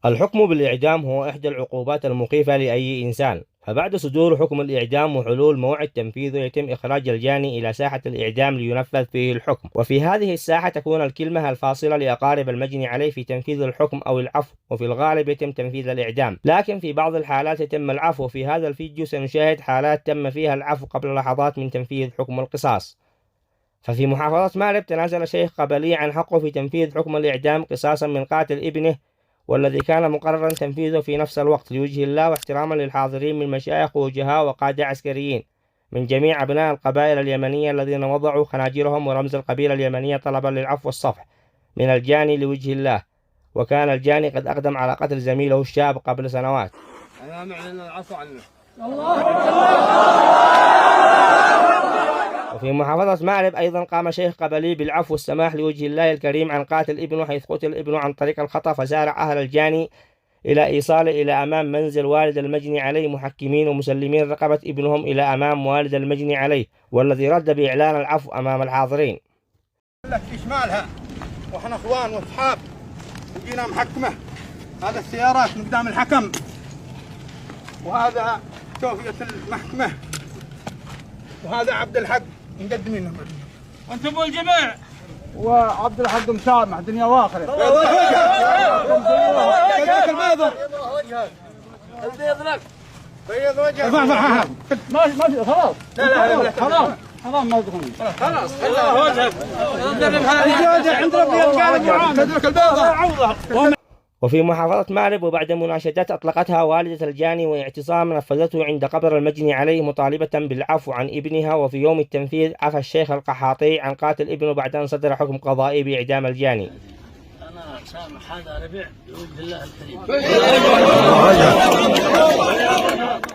الحكم بالإعدام هو إحدى العقوبات المخيفة لأي إنسان، فبعد صدور حكم الإعدام وحلول موعد تنفيذه يتم إخراج الجاني إلى ساحة الإعدام لينفذ فيه الحكم، وفي هذه الساحة تكون الكلمة الفاصلة لأقارب المجني عليه في تنفيذ الحكم أو العفو، وفي الغالب يتم تنفيذ الإعدام، لكن في بعض الحالات يتم العفو. وفي هذا الفيديو سنشاهد حالات تم فيها العفو قبل لحظات من تنفيذ حكم القصاص. ففي محافظة مأرب تنازل شيخ قبلي عن حقه في تنفيذ حكم الإعدام قصاصا من قاتل ابنه، والذي كان مقررا تنفيذه في نفس الوقت لوجه الله واحتراما للحاضرين من مشايخ ووجهاء وقادة عسكريين من جميع أبناء القبائل اليمنية الذين وضعوا خناجرهم ورمز القبيلة اليمنية طلبا للعفو والصفح من الجاني لوجه الله. وكان الجاني قد أقدم على قتل زميله الشاب قبل سنوات. أنا معلن العفو عنه. وفي محافظة مأرب أيضا قام شيخ قبلي بالعفو والسماح لوجه الله الكريم عن قاتل ابنه، حيث قتل ابنه عن طريق الخطأ، فسارع أهل الجاني إلى إيصاله إلى أمام منزل والد المجني عليه محكمين ومسلمين رقبة ابنهم إلى أمام والد المجني عليه، والذي رد بإعلان العفو أمام الحاضرين. لك في شمالها وإحنا إخوان وأصحاب وجينا محكمة. هذا السيارات من قدام الحكم، وهذا توفية المحكمة، وهذا عبد الحق مقدمين لهم. وانتم الجميع وعبد الحق مسامح دنيا واخره. البيض لك بيض وجهك. ما خلاص. لا خلاص ما تدخلون. خلاص خلاه وجهك. عند ربي القلب تدرك البيضة. وفي محافظة مأرب وبعد مناشدات أطلقتها والدة الجاني واعتصام نفذته عند قبر المجني عليه مطالبة بالعفو عن ابنها، وفي يوم التنفيذ عفى الشيخ القحاطي عن قاتل ابنه بعد أن صدر حكم قضائي بإعدام الجاني. أنا سامح هذا ربيع بوجه الله الكريم.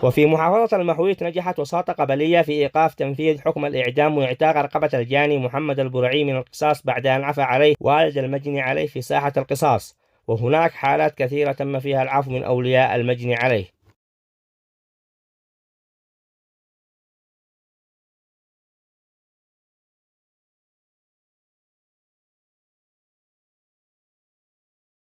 وفي محافظة المحويت نجحت وساطة قبلية في إيقاف تنفيذ حكم الإعدام وإعتاق رقبة الجاني محمد البرعي من القصاص بعد أن عفى عليه والد المجني عليه في ساحة القصاص، وهناك حالات كثيرة تم فيها العفو من أولياء المجني عليه.